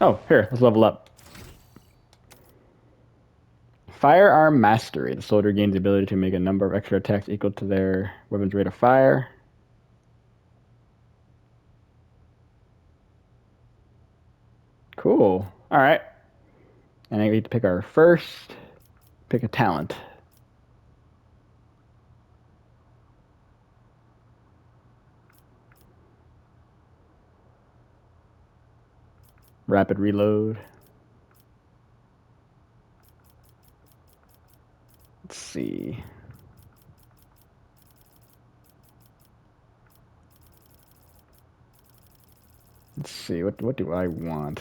Oh, here, let's level up. Firearm Mastery. The soldier gains the ability to make a number of extra attacks equal to their weapon's rate of fire. Cool. All right. And I get to pick our first. Pick a talent. Rapid reload. Let's see. Let's see. What do I want?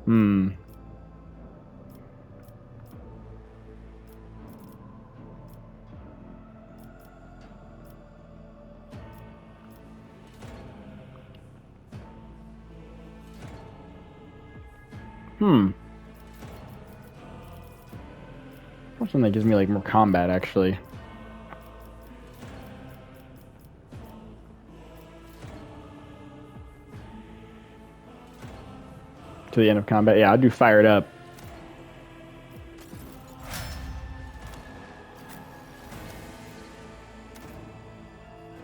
Hmm. Hmm. Something that gives me like more combat actually. To the end of combat. Yeah, I'll do fired up.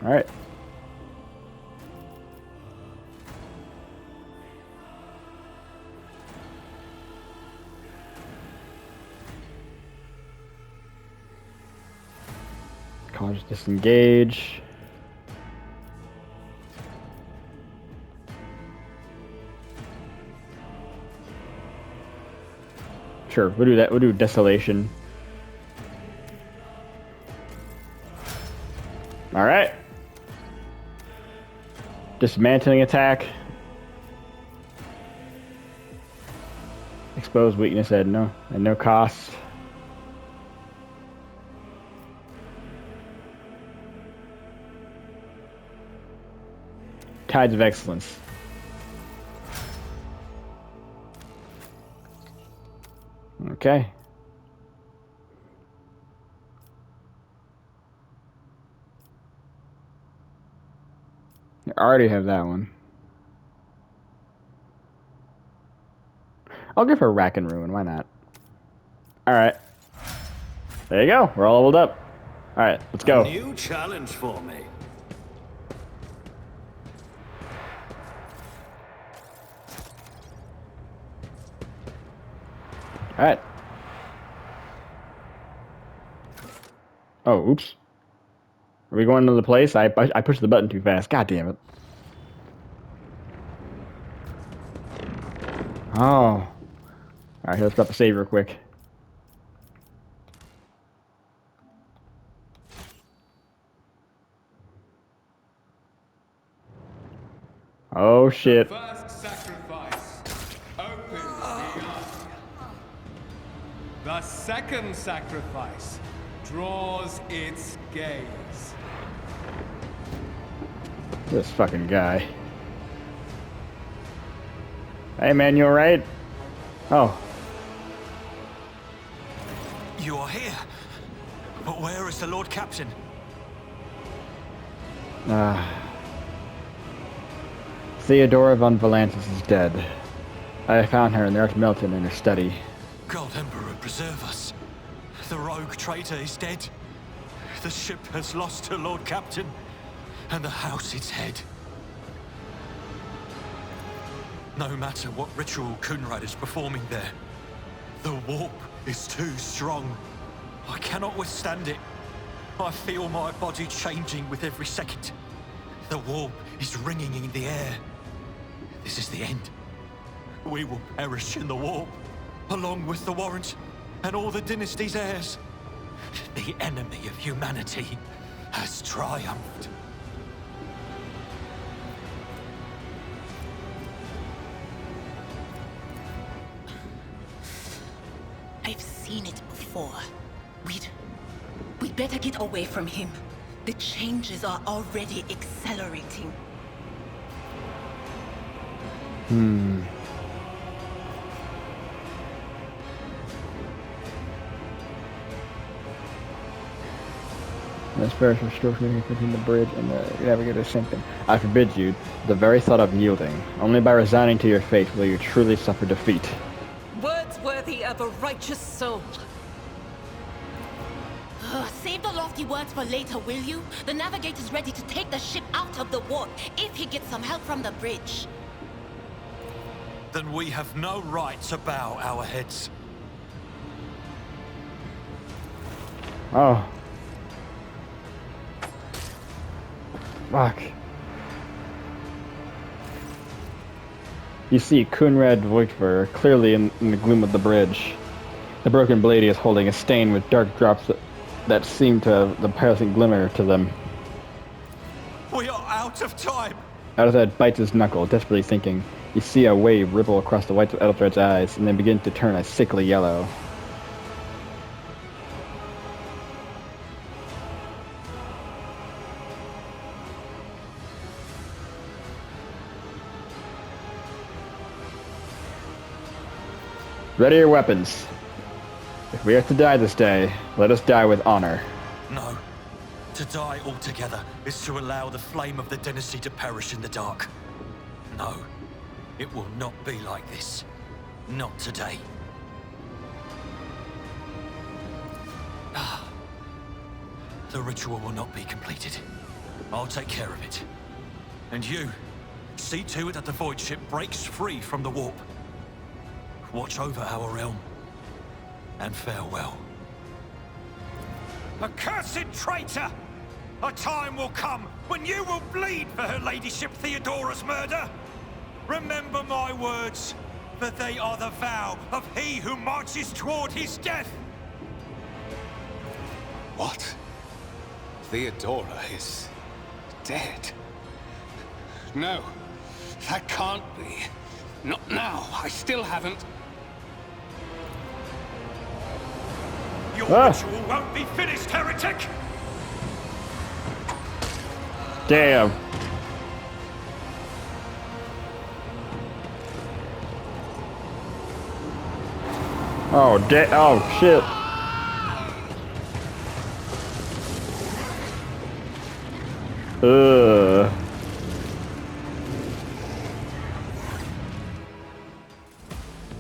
All right. Cautious disengage. Sure, we'll do that. We'll do desolation. All right. Dismantling attack. Expose weakness at no cost. Tides of Excellence. Okay. I already have that one. I'll give her Rack and Ruin. Why not? All right. There you go. We're all leveled up. All right, let's go. A new challenge for me. All right. Oh, oops. Are we going to the place? I pushed the button too fast. God damn it. Oh. All right, let's grab the save real quick. Oh shit. The first sacrifice opens the eye. The second sacrifice draws its gaze. This fucking guy. Hey man, you alright? Oh. You are here. But where is the Lord Captain? Theodora von Valantis is dead. I found her in the Archmelton in her study. God Emperor, preserve us. The rogue traitor is dead. The ship has lost her Lord Captain, and the house its head. No matter what ritual Kunrad is performing there, the warp is too strong. I cannot withstand it. I feel my body changing with every second. The warp is ringing in the air. This is the end. We will perish in the warp, along with the Warrant and all the dynasty's heirs. The enemy of humanity has triumphed. I've seen it before. We'd better get away from him. The changes are already accelerating. The spiritual stroke between the bridge and the navigator sinking. I forbid you the very thought of yielding. Only by resigning to your fate will you truly suffer defeat. Words worthy of a righteous soul. Save the lofty words for later, will you? The navigator's ready to take the ship out of the warp if he gets some help from the bridge. Then we have no right to bow our heads. Oh. Fuck. You see Kunrad Voigtver clearly in the gloom of the bridge. The broken blade is holding a stain with dark drops that seem to have the passing glimmer to them. We are out of time! Edelthred bites his knuckle, desperately thinking. You see a wave ripple across the whites of Edelthred's eyes, and then begin to turn a sickly yellow. Ready your weapons. If we are to die this day, let us die with honor. No. To die altogether is to allow the flame of the dynasty to perish in the dark. No. It will not be like this. Not today. The ritual will not be completed. I'll take care of it. And you, see to it that the void ship breaks free from the warp. Watch over our realm. And farewell. Accursed traitor! A time will come when you will bleed for her ladyship Theodora's murder. Remember my words, for they are the vow of he who marches toward his death. What? Theodora is dead? No, that can't be. Not now. I still haven't. Your ritual won't be finished, heretic! Damn. Oh, oh, shit.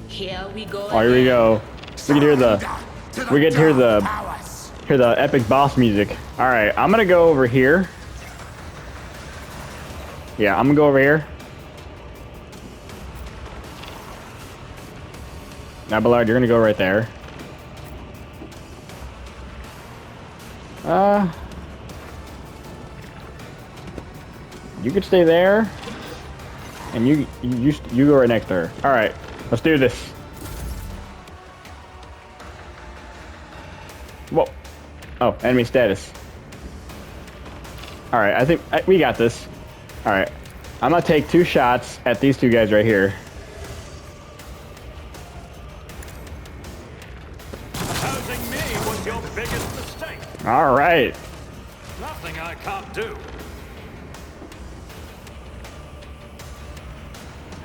Here we go. Oh, here we go. We can hear the epic boss music. All right, I'm gonna go over here. Yeah, I'm gonna go over here. Now, Ballard, you're gonna go right there. You could stay there, and you go right next to her. All right, let's do this. Whoa! Oh, enemy status. All right, I think we got this. All right, I'm gonna take 2 shots at these 2 guys right here. Opposing me was your biggest mistake. All right. Nothing I can't do.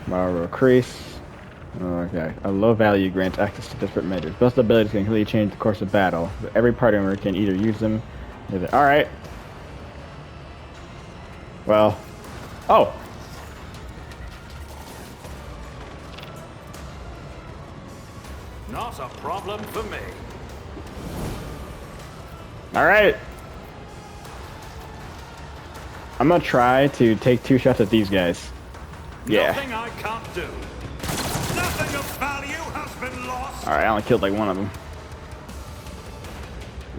Marrow crease. Okay. A low value grants access to different measures. Both abilities can completely change the course of battle. Every party member can either use them. Alright. Well. Oh! Not a problem for me. Alright. I'm gonna try to take 2 shots at these guys. Yeah. Nothing I can't do. Nothing of value has been lost. Alright, I only killed like 1 of them.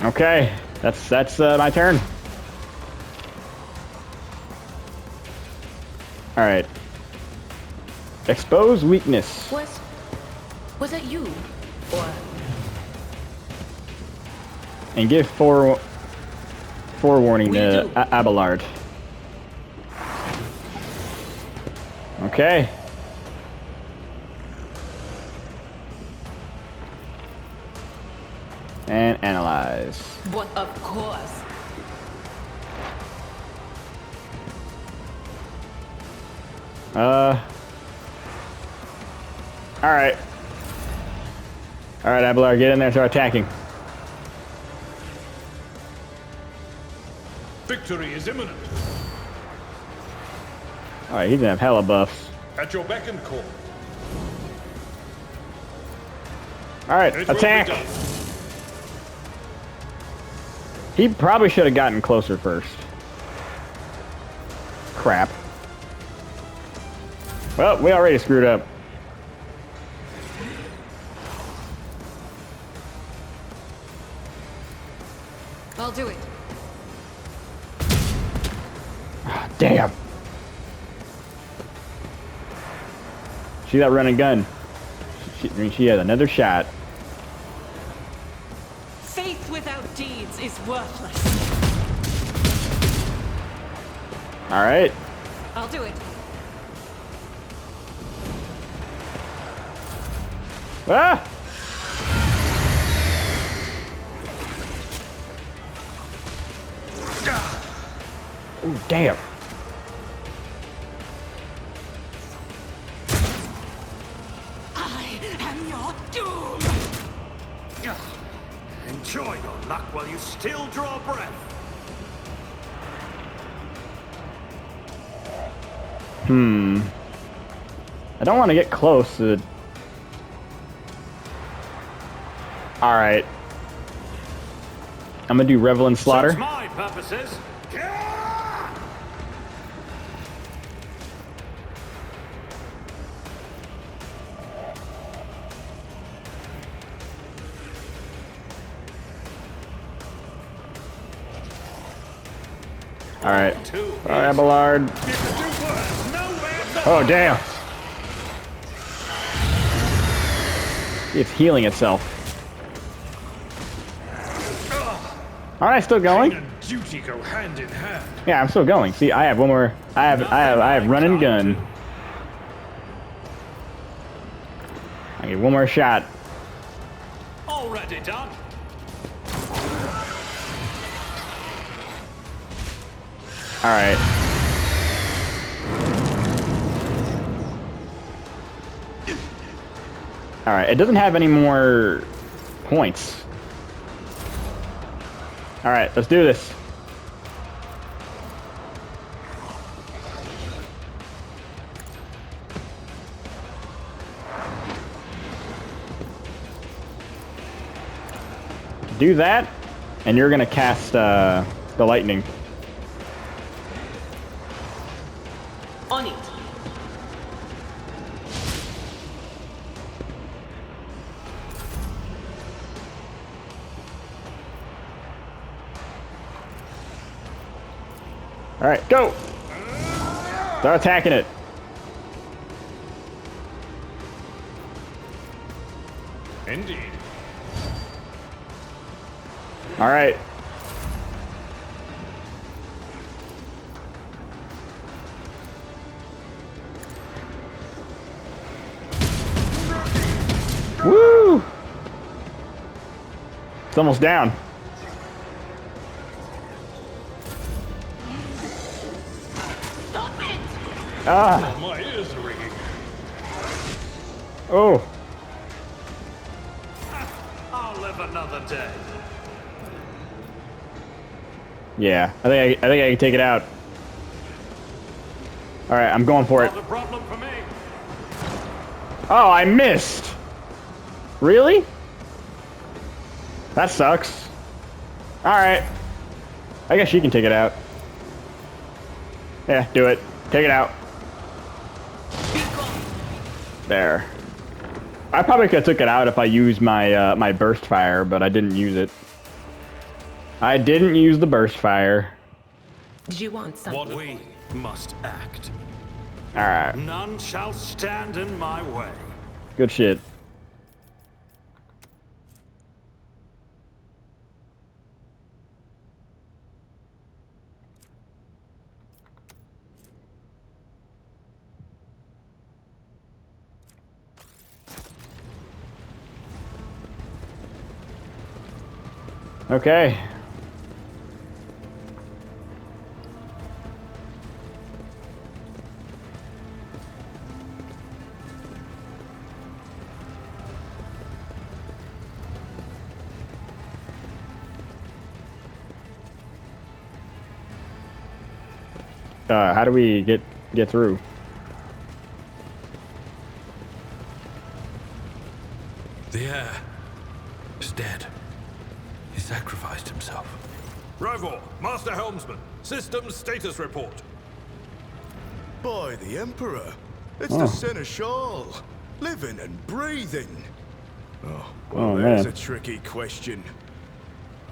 Okay. That's my turn. Alright. Expose weakness. Was that you? Or And give forewarning to Abelard. Okay. And analyze. but of course. Alright. Alright, Abelard, get in there and start attacking. Victory is imminent. Alright, he's gonna have hella buffs. At your beck and call. Alright, It will be attack! done. He probably should have gotten closer first. Crap. Well, we already screwed up. I'll do it. Damn. See that running gun? She had another shot. Faith without deeds is worthless. Alright. I'll do it. Ah! Ooh, damn. I am your doom! Enjoy your luck while you still draw breath. I don't want to get close to... Alright. I'm gonna do Revel and Slaughter. Suits my purposes. Alright. Two Alright, is- Abelard. You can do worse. Nowhere to Oh, damn. It's healing itself. Alright, still going? Pain and duty go hand in hand. Yeah, I'm still going. See, I have one more. I have run and gun. I get one more shot. Already done. Alright. Alright, it doesn't have any more points. Alright, let's do this. Do that, and you're gonna cast the lightning. On it. Alright, go! Start attacking it. Indeed. Alright. Woo! It's almost down. Stop it! Ah! My ears are ringing. Oh! I'll live another day. Yeah, I think I can take it out. Alright, I'm going for it. Not a problem for me. Oh, I missed! Really? That sucks. Alright. I guess she can take it out. Yeah, do it. Take it out. There. I probably could have took it out if I used my my burst fire, but I didn't use it. I didn't use the burst fire. Did you want something? What we must act. Alright. None shall stand in my way. Good shit. Okay. How do we get through? The heir is dead. He sacrificed himself. Rivor, Master Helmsman, systems status report. By the Emperor. It's the Seneschal. Living and breathing. Oh, well, Oh, there's man. a tricky question.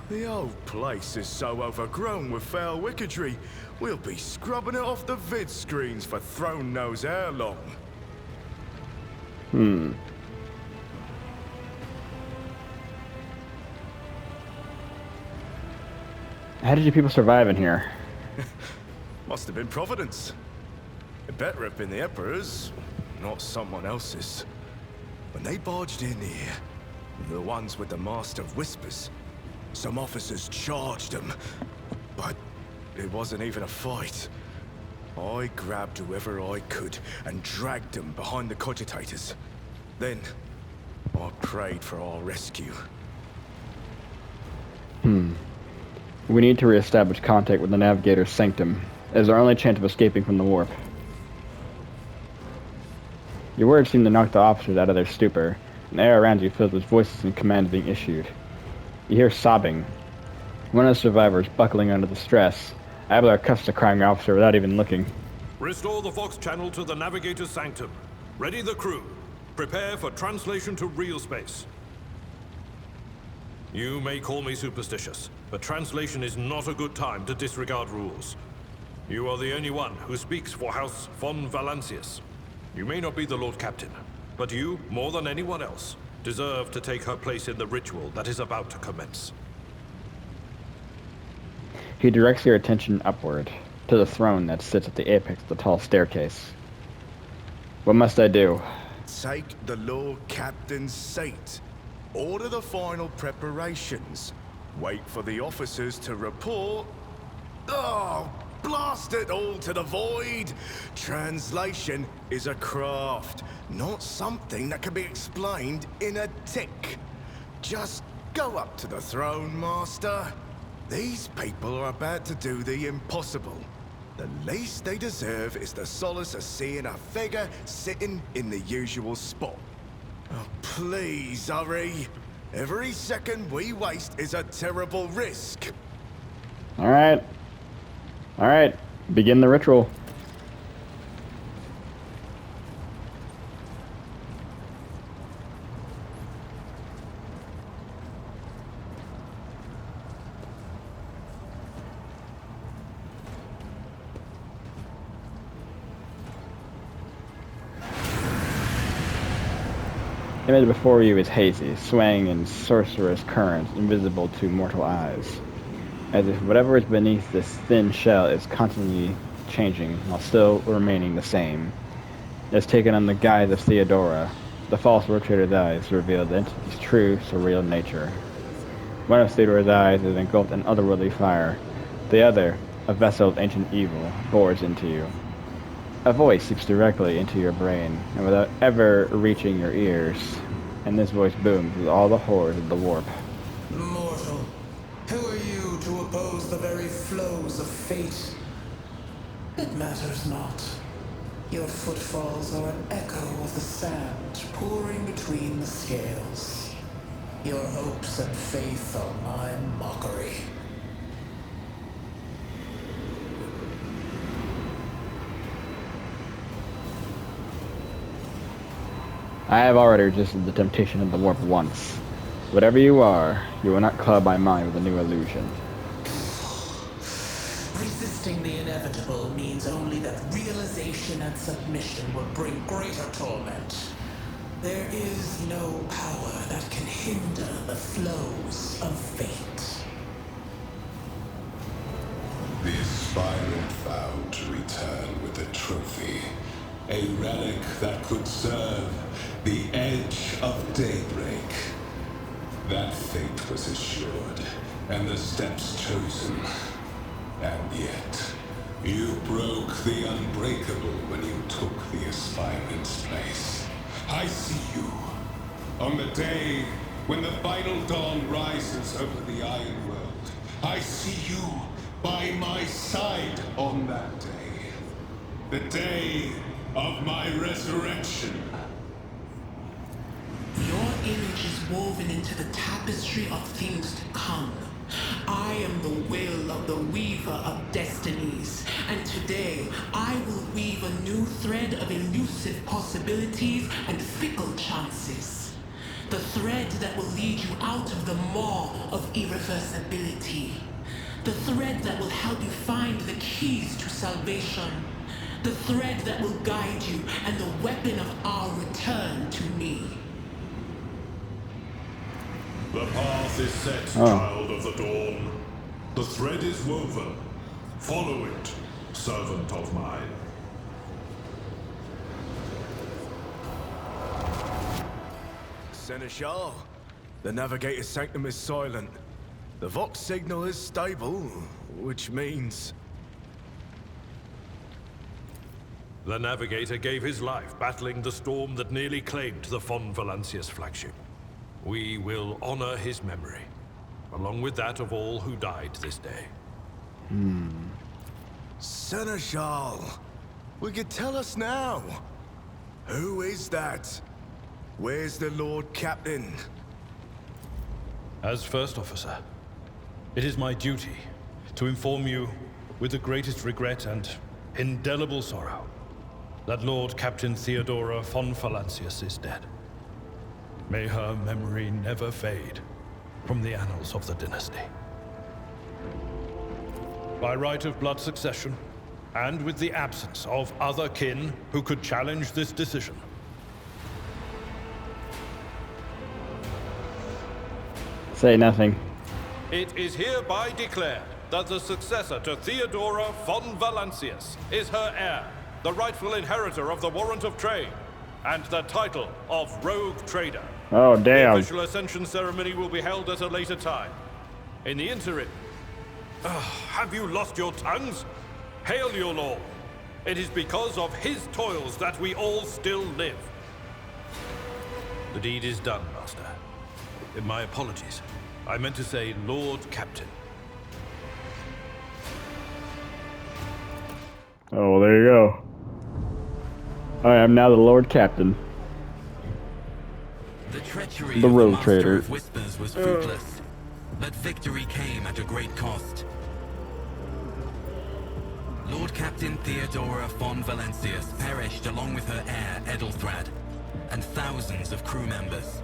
The old place is so overgrown with foul wickedry, we'll be scrubbing it off the vid screens for throne knows how long. How did you people survive in here? Must have been Providence. It better have been the Emperor's, not someone else's. When they barged in here, the ones with the Master of Whispers, some officers charged them. But it wasn't even a fight. I grabbed whoever I could and dragged them behind the cogitators. Then, I prayed for our rescue. We need to reestablish contact with the Navigator's sanctum, as our only chance of escaping from the warp. Your words seem to knock the officers out of their stupor, and the air around you fills with voices and commands being issued. You hear sobbing. One of the survivors buckling under the stress, Abelard cuffs the crying officer without even looking. Restore the Vox channel to the Navigator's sanctum. Ready the crew. Prepare for translation to real space. You may call me superstitious, but translation is not a good time to disregard rules. You are the only one who speaks for House von Valancius. You may not be the Lord Captain, but you, more than anyone else, deserve to take her place in the ritual that is about to commence. He directs your attention upward, to the throne that sits at the apex of the tall staircase. What must I do? Take the Lord Captain's seat. Order the final preparations. Wait for the officers to report. Oh, blast it all to the void! Translation is a craft, not something that can be explained in a tick. Just go up to the throne, Master. These people are about to do the impossible. The least they deserve is the solace of seeing a figure sitting in the usual spot. Oh, please, hurry. Every second we waste is a terrible risk. Alright. Alright. Begin the ritual. The image before you is hazy, swaying in sorcerous currents invisible to mortal eyes, as if whatever is beneath this thin shell is constantly changing while still remaining the same. It has taken on the guise of Theodora. The false rotator's eyes reveal the entity's true, surreal nature. One of Theodora's eyes is engulfed in otherworldly fire. The other, a vessel of ancient evil, bores into you. A voice seeps directly into your brain, and without ever reaching your ears, and this voice booms with all the horrors of the warp. Mortal, who are you to oppose the very flows of fate? It matters not. Your footfalls are an echo of the sand pouring between the scales. Your hopes and faith are my mockery. I have already resisted the temptation of the warp once. Whatever you are, you will not cloud my mind with a new illusion. Resisting the inevitable means only that realization and submission will bring greater torment. There is no power that can hinder the flows of fate. The aspirant vowed to return with a trophy, a relic that could serve the edge of daybreak. That fate was assured, and the steps chosen. And yet, you broke the unbreakable when you took the aspirant's place. I see you. On the day when the final dawn rises over the Iron World, I see you by my side on that day. The day of my resurrection. Your image is woven into the tapestry of things to come. I am the will of the weaver of destinies, and today I will weave a new thread of elusive possibilities and fickle chances. The thread that will lead you out of the maw of irreversibility. The thread that will help you find the keys to salvation. The thread that will guide you and the weapon of our return to me. The path is set, child of the dawn. The thread is woven. Follow it, servant of mine. Seneschal, the navigator's sanctum is silent. The Vox signal is stable, which means... The navigator gave his life battling the storm that nearly claimed the Von Valancius flagship. We will honor his memory, along with that of all who died this day. Seneschal, will you tell us now? Who is that? Where's the Lord Captain? As First Officer, it is my duty to inform you, with the greatest regret and indelible sorrow, that Lord Captain Theodora von Valancius is dead. May her memory never fade from the annals of the dynasty. By right of blood succession, and with the absence of other kin who could challenge this decision, Say nothing. it is hereby declared that the successor to Theodora von Valancius is her heir, the rightful inheritor of the warrant of trade, and the title of Rogue Trader. Oh, The damn. official ascension ceremony will be held at a later time. In the interim... have you lost your tongues? Hail your lord. It is because of his toils that we all still live. The deed is done, Master. My apologies. I meant to say Lord Captain. Oh, well, there you go. I am now the Lord Captain. The treachery The of Rogue the Master Trader. of Whispers was fruitless, but victory came at a great cost. Lord Captain Theodora von Valancius perished along with her heir, Edelthrad, and thousands of crew members.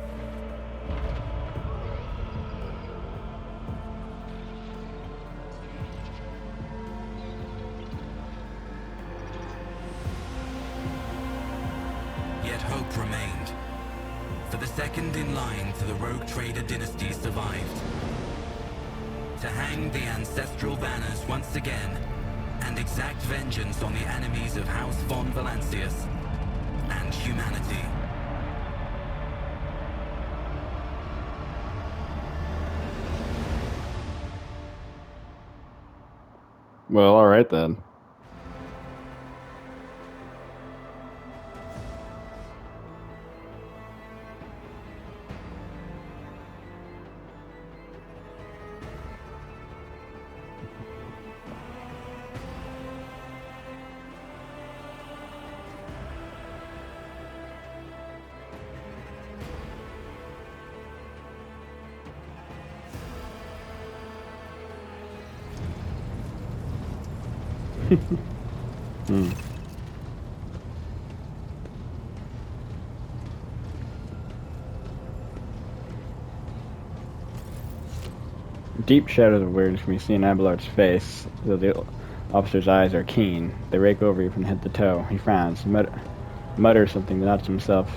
Yet hope remained. For the second in line to the Rogue Trader dynasty survived. To hang the ancestral banners once again, and exact vengeance on the enemies of House von Valancius and humanity. Well, alright then. Deep shadows of weirdness can be seen in Abelard's face, though the officer's eyes are keen. They rake over you from head to toe. He frowns, mutters something, nods to himself.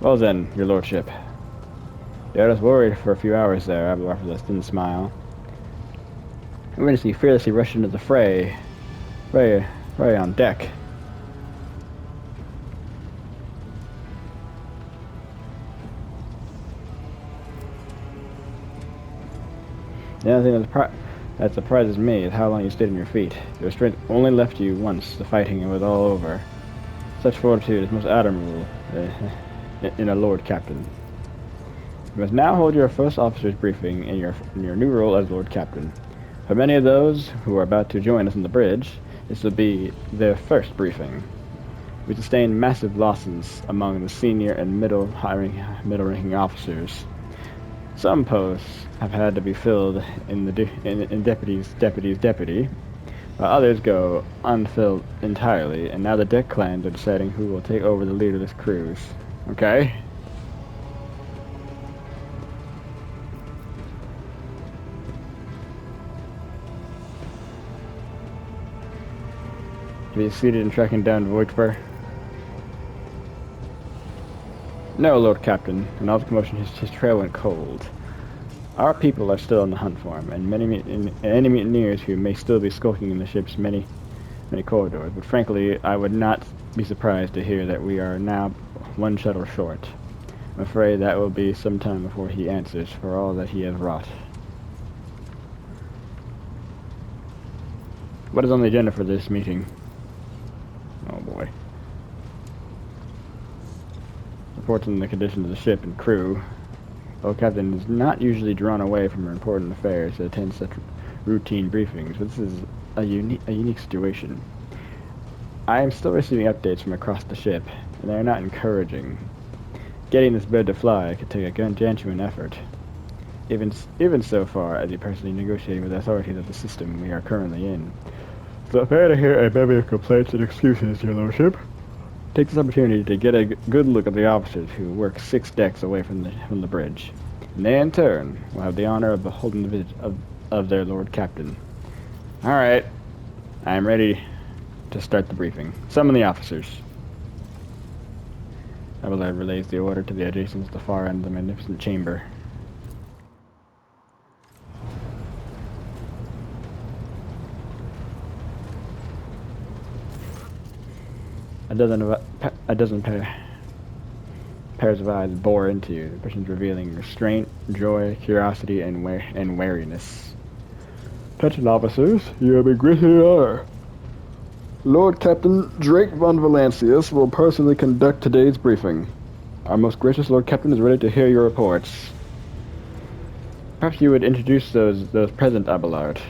Well then, your lordship. You had us worried for a few hours there, Abelard with a thin smile. We witnessed you fearlessly rush into the fray on deck. The only thing that surprises me is how long you stayed on your feet. Your strength only left you once the fighting was all over. Such fortitude is most admirable in a Lord Captain. You must now hold your first officer's briefing in your new role as Lord Captain. For many of those who are about to join us on the bridge, This will be their first briefing. We sustained massive losses among the senior and middle-ranking officers. Some posts have had to be filled in deputy, while others go unfilled entirely, and now the deck clans are deciding who will take over the lead of this cruise. Okay? To be succeeded in tracking down Voigtvar? No, Lord Captain. In all the commotion, his trail went cold. Our people are still on the hunt for him, and any mutineers who may still be skulking in the ship's many corridors. But frankly, I would not be surprised to hear that we are now one shuttle short. I'm afraid that will be some time before he answers for all that he has wrought. What is on the agenda for this meeting? Oh boy. Reports on the condition of the ship and crew. Though Captain is not usually drawn away from important affairs to attend such routine briefings, but this is a unique situation. I am still receiving updates from across the ship, and they are not encouraging. Getting this bird to fly could take a gargantuan effort. Even so far as he personally negotiating with the authorities of the system we are currently in. So prepare to hear a bevy of complaints and excuses, your lordship. Take this opportunity to get a good look at the officers who work 6 decks away from the bridge. And they, in turn, will have the honor of beholding the visit of their Lord Captain. Alright. I am ready to start the briefing. Summon the officers. Abelard relays the order to the adjacents at the far end of the magnificent chamber. A dozen pairs of eyes bore into you, the person's revealing restraint, joy, curiosity, and wariness. Attention officers, you have been granted an honor. Lord Captain Drake von Valancius will personally conduct today's briefing. Our most gracious Lord Captain is ready to hear your reports. Perhaps you would introduce those present, Abelard.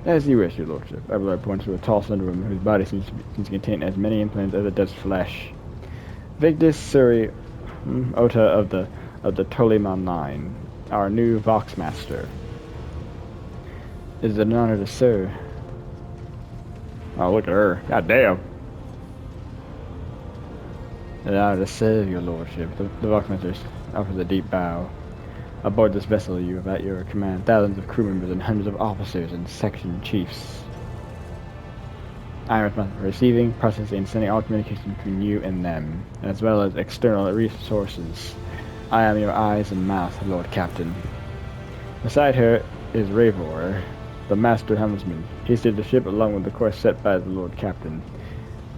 As you wish, your lordship. Abelard points to a tall, slender woman whose body seems to contain as many implants as it does flesh. Vigdis Suri Ota of the Toliman line, our new Voxmaster. It is an honor to serve. Oh, look at her. God damn. An honor to serve your lordship. The Voxmaster offers a deep bow. Aboard this vessel, you have at your command thousands of crew members and hundreds of officers and section chiefs. I am responsible for receiving, processing, and sending all communication between you and them, as well as external resources. I am your eyes and mouth, Lord Captain. Beside her is Ravor, the master helmsman. He steers the ship along with the course set by the Lord Captain,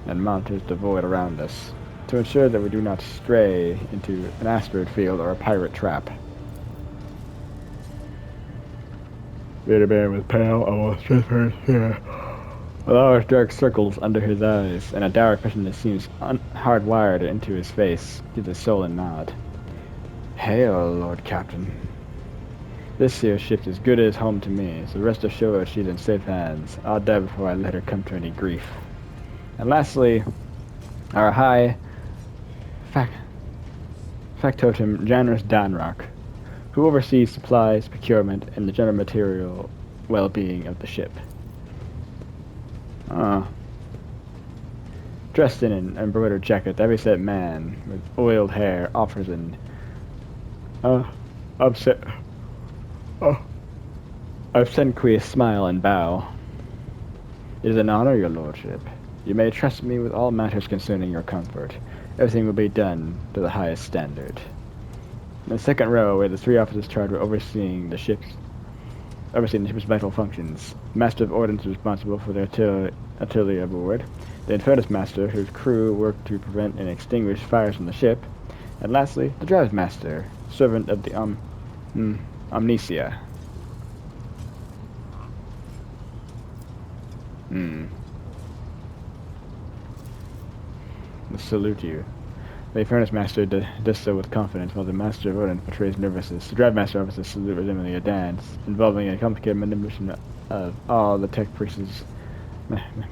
and monitors the void around us, to ensure that we do not stray into an asteroid field or a pirate trap. The man was pale, almost transparent hair, with large dark circles under his eyes, and a dour expression that seems hardwired into his face. Gives a sullen nod. Hail, Lord Captain. This here ship's as good as home to me, so rest assured she's in safe hands. I'll die before I let her come to any grief. And lastly, our high factotum Janus Danrock, who oversees supplies, procurement, and the general material well-being of the ship. Dressed in an embroidered jacket, the heavy-set man with oiled hair offers an obsequious smile and bow. It is an honor, your lordship. You may trust me with all matters concerning your comfort. Everything will be done to the highest standard. In the second row were the 3 officers charged with overseeing the ship's vital functions. The Master of Ordnance is responsible for the artillery aboard. The Infernus Master, whose crew work to prevent and extinguish fires on the ship. And lastly, the Drive Master, servant of the Omnicia. I salute you. The Furnace Master does so with confidence, while the Master of Odin portrays nervousness. The Drive Master offers a salute resembling a dance, involving a complicated manipulation of all the Tech Priest's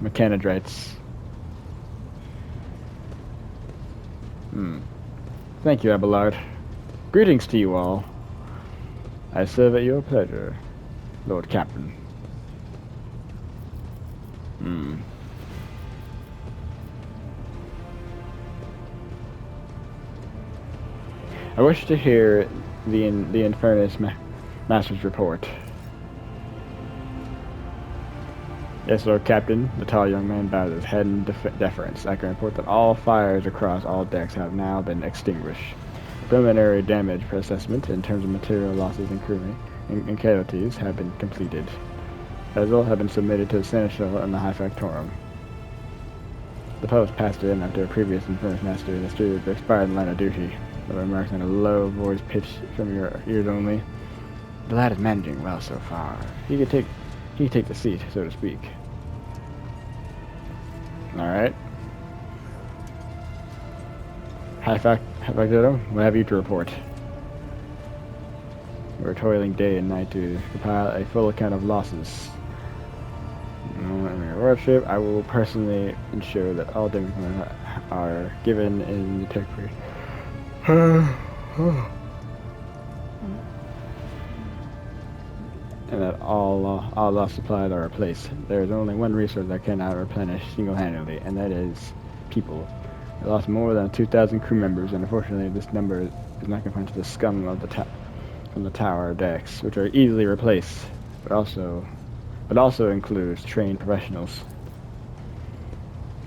mechanodrites. Thank you, Abelard. Greetings to you all. I serve at your pleasure, Lord Captain. I wish to hear the Infernus Master's report. Yes, Lord Captain, the tall young man bowed his head in deference. I can report that all fires across all decks have now been extinguished. Preliminary damage assessment in terms of material losses and crewing and casualties have been completed. As all have been submitted to the Seneschal and the High Factorum. The post passed in after a previous Infernus Master has stated expired in line of duty. The remarks in a low voice pitched from your ears only. The lad is managing well so far. He can take the seat, so to speak. Alright. High Factorum, what have you to report? We're toiling day and night to compile a full account of losses. In your lordship, I will personally ensure that all damages are given in the tech free. And that all lost supplies are replaced. There is only one resource that cannot replenish single-handedly, and that is people. We lost more than 2,000 crew members, and unfortunately this number is not confined to the scum of the tower decks, which are easily replaced, but also includes trained professionals.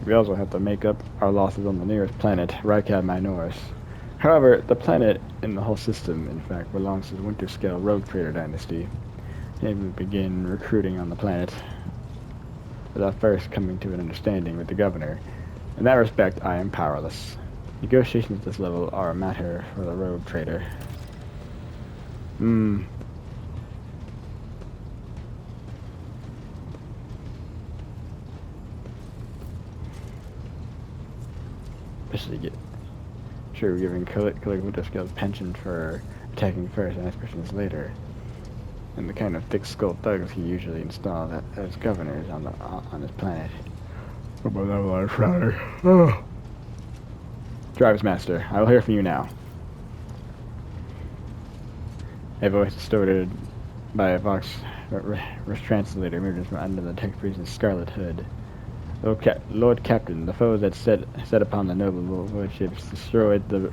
We also have to make up our losses on the nearest planet, Rykab Minoris. However, the planet in the whole system, in fact, belongs to the Winterscale Rogue Trader dynasty. They would begin recruiting on the planet without first coming to an understanding with the governor. In that respect, I am powerless. Negotiations at this level are a matter for the Rogue Trader. Especially giving Winterscale's penchant for attacking first and expressions later. And the kind of thick-skulled thugs he usually installed as governors on his planet. Drives Master, I will hear from you now. A voice distorted by a Vox translator emerges from under the tech priest's scarlet hood. Lord Captain, the foes that set upon the noble warships destroyed the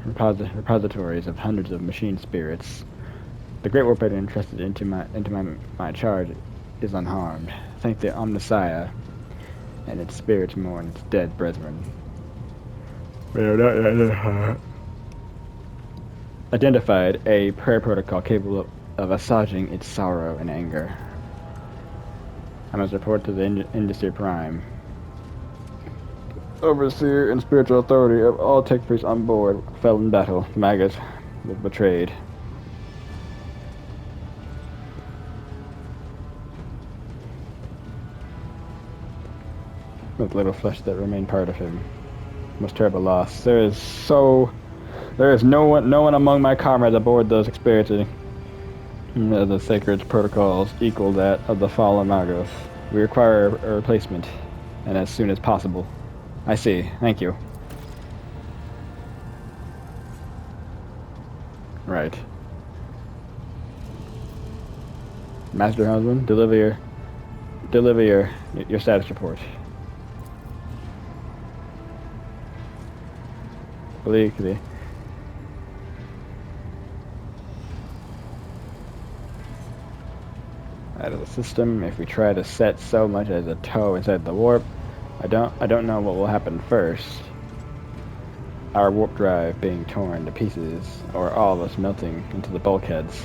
repositories of hundreds of machine spirits. The great warpath entrusted into my charge is unharmed. Thank the Omnissiah, and its spirits mourn its dead brethren. Identified a prayer protocol capable of assuaging its sorrow and anger. I must report to the Industry Prime. Overseer and spiritual authority of all tech priests on board fell in battle. Magus was betrayed. With little flesh that remained part of him. Most terrible loss. There is no one among my comrades aboard those experiencing the sacred protocols equal that of the fallen Magos. We require a replacement, and as soon as possible. I see. Thank you. Right. Master Husband, deliver your status report. Bleakly. Out of the system, if we try to set so much as a toe inside the warp, I don't know what will happen first. Our warp drive being torn to pieces, or all of us melting into the bulkheads.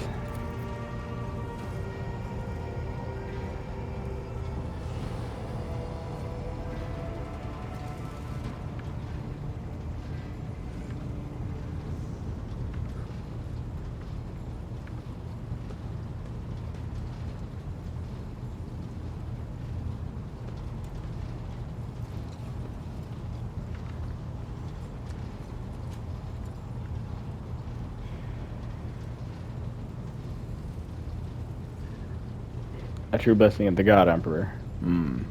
a true blessing of the God Emperor. Hmm.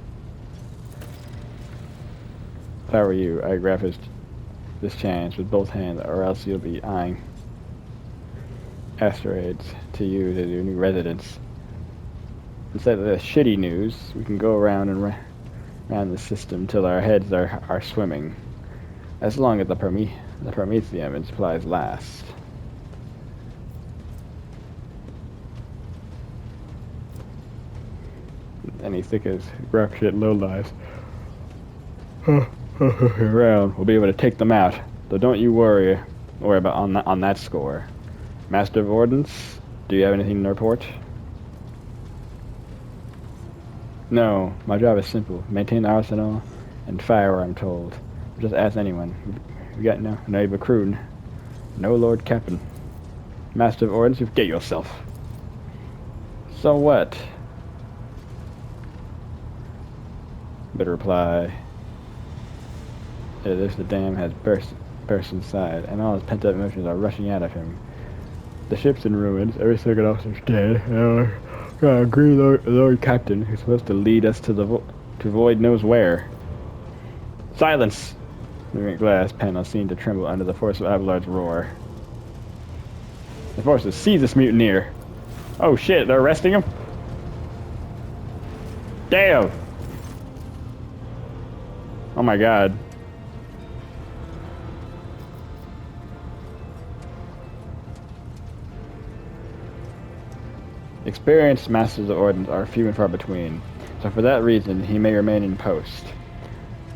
If I were you, I'd grab this chance with both hands, or else you'll be eyeing asteroids to you to your new residence. Instead of the shitty news, we can go around and around the system till our heads are swimming. As long as the Prometheum and supplies last. Any thick as rock shit lowlives around, we'll be able to take them out. So don't you worry about on that score. Master of Ordnance, do you have anything to report? No, my job is simple. Maintain the arsenal and fire where I'm told. Just ask anyone. We got no crew. No Lord Captain. Master of Ordnance, you forget yourself. So what? Better reply. This the dam has burst inside, and all his pent-up emotions are rushing out of him. The ship's in ruins, every second officer's dead, and our green Lord Captain, who's supposed to lead us to void knows where. Silence! The glass panel seemed to tremble under the force of Abelard's roar. The forces seize this mutineer. Oh shit, they're arresting him? Damn! Oh my god. Experienced Masters of Ordnance are few and far between, so for that reason he may remain in post.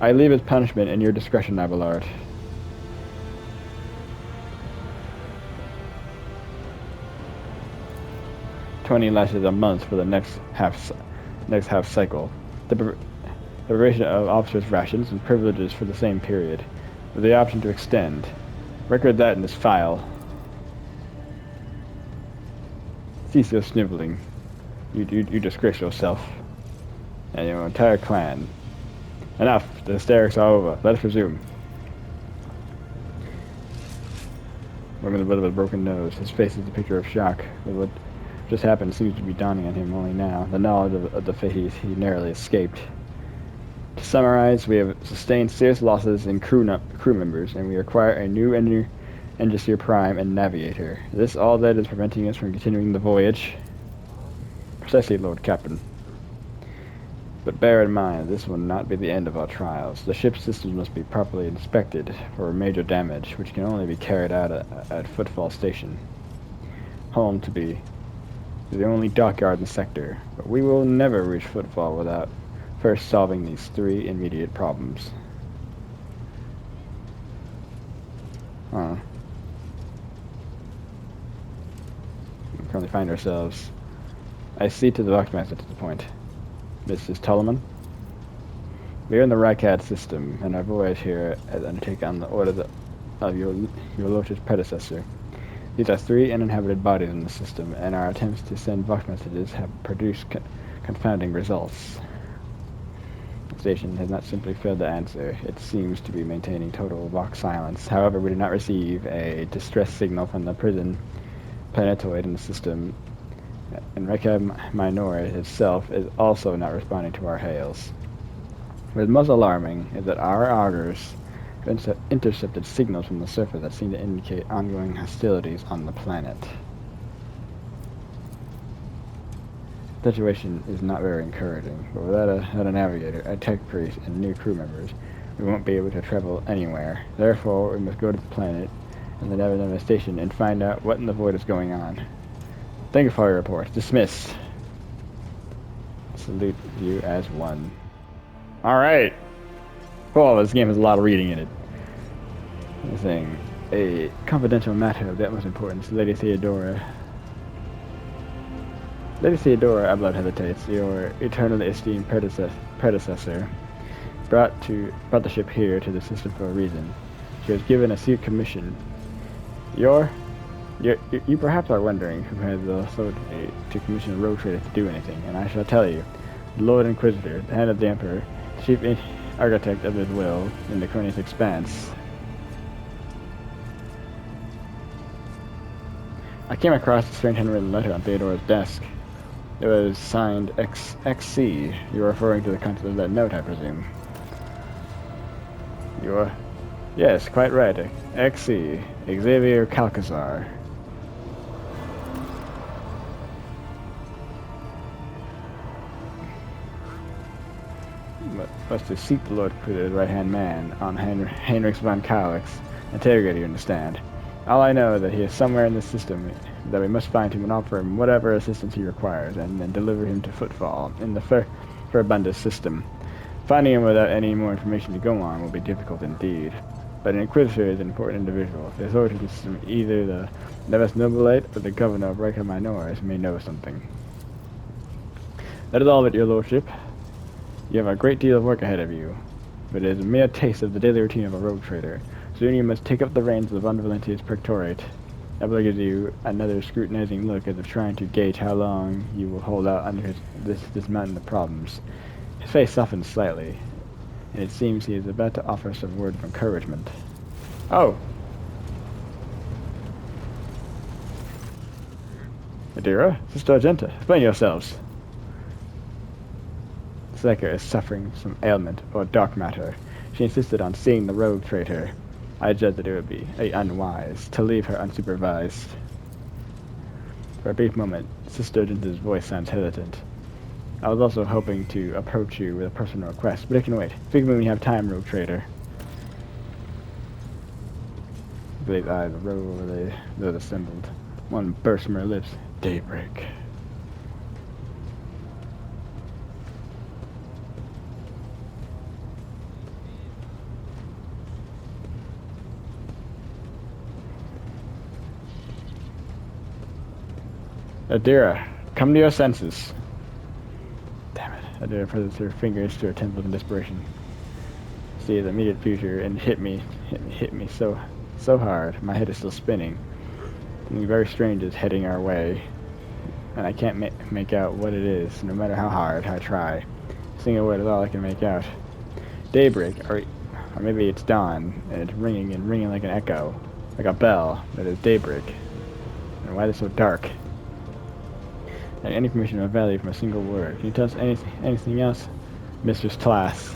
I leave his punishment in your discretion, Abelard. $20 lashes a month for the next half cycle. The provision of officers' rations and privileges for the same period, with the option to extend. Record that in this file. Cease your sniveling. You disgrace yourself and your entire clan. Enough. The hysterics are over. Let us resume. Working with a bit of a broken nose. His face is a picture of shock. What just happened seems to be dawning on him only now. The knowledge of the fate he narrowly escaped. To summarize, we have sustained serious losses in crew members, and we require a new Engineer Prime and Navigator. Is this all that is preventing us from continuing the voyage? Precisely, Lord Captain. But bear in mind, this will not be the end of our trials. The ship's systems must be properly inspected for major damage, which can only be carried out at Footfall Station, home to be the only dockyard in the sector. But we will never reach Footfall without first solving these three immediate problems. We currently find ourselves. I see to the Voxmaster at this point. Mrs. Tulliman. We are in the Rycat system, and our voyage here has undertaken on the order of your Lordship's predecessor. These are three uninhabited bodies in the system, and our attempts to send Vox messages have produced confounding results. The station has not simply failed to answer. It seems to be maintaining total Vox silence. However, we did not receive a distress signal from the prison planetoid in the system, and Rekab Minor itself is also not responding to our hails. What is most alarming is that our augurs have intercepted signals from the surface that seem to indicate ongoing hostilities on the planet. The situation is not very encouraging, but without a navigator, a tech priest, and new crew members, we won't be able to travel anywhere. Therefore, we must go to the planet and the Navigator station and find out what in the void is going on. Thank you for your report. Dismissed. Salute you as one. Alright. Oh, this game has a lot of reading in it. This thing. A confidential matter of the utmost importance. Lady Theodora, Abelard hesitates. Your eternally esteemed predecessor brought the ship here to the system for a reason. She was given a secret commission. You perhaps are wondering who has the authority to commission a rogue trader to do anything, and I shall tell you. The Lord Inquisitor, the hand of the Emperor, chief architect of his will in the Cornius Expanse. I came across a strange handwritten letter on Theodora's desk. It was signed XC. You're referring to the content of that note, I presume. You're... Yes, quite right. XC. Xavier Calcazar. Must to seek the Lord Creator's right-hand man on Heinrich von Kalex. Interrogator, you understand. All I know is that he is somewhere in the system, that we must find him and offer him whatever assistance he requires, and then deliver him to Footfall in the Furbundus system. Finding him without any more information to go on will be difficult indeed. But an Inquisitor is an important individual. The authority of the system, either the Neves Nobilite or the Governor of Reicha Minoris, may know something. That is all of it, your lordship. You have a great deal of work ahead of you, but it is a mere taste of the daily routine of a rogue trader. Soon you must take up the reins of Von Valentius Protectorate. Abel gives you another scrutinizing look as if trying to gauge how long you will hold out under this mountain of problems. His face softens slightly, and it seems he is about to offer some word of encouragement. Oh! Adira, Sister Argenta, explain yourselves. Seneca is suffering some ailment or dark matter. She insisted on seeing the rogue traitor. I judged that it would be unwise to leave her unsupervised. For a brief moment, Sister Argenta's voice sounds hesitant. I was also hoping to approach you with a personal request, but it can wait. Speak when you have time, rogue traitor. Blade's eyes roll over those assembled. One burst from her lips. Daybreak. Adira, come to your senses. Damn it. Adira presses her fingers to her temples in desperation. See the immediate future and hit me so hard. My head is still spinning. Something very strange is heading our way, and I can't make out what it is, no matter how hard I try. A single word is all I can make out. Daybreak, or maybe it's dawn, and it's ringing and ringing like an echo, like a bell that is daybreak. And why is it so dark? Any information of value from a single word. Can you tell us anything else? Mistress Class.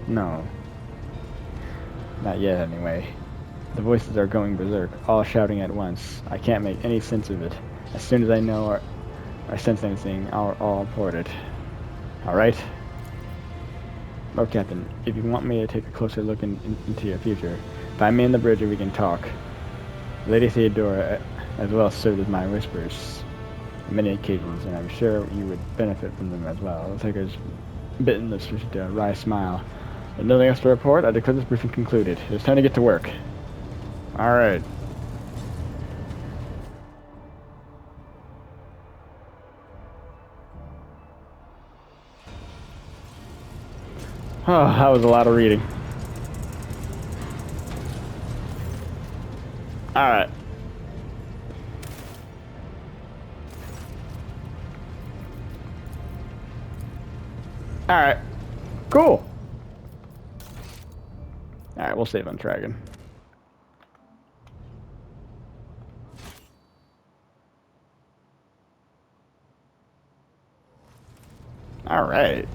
No. Not yet, anyway. The voices are going berserk, all shouting at once. I can't make any sense of it. As soon as I know or sense anything, I'll report it. Alright? Oh, Captain, if you want me to take a closer look into your future, find me in the bridge and we can talk. Lady Theodora as well served as my whispers on many occasions, and I'm sure you would benefit from them as well. The Taker's bitten lips with a wry smile. With nothing else to report, I declare this briefing concluded. It's time to get to work. Alright. Oh, that was a lot of reading. Alright. Alright. Cool. Alright, we'll save on Dragon. Alright.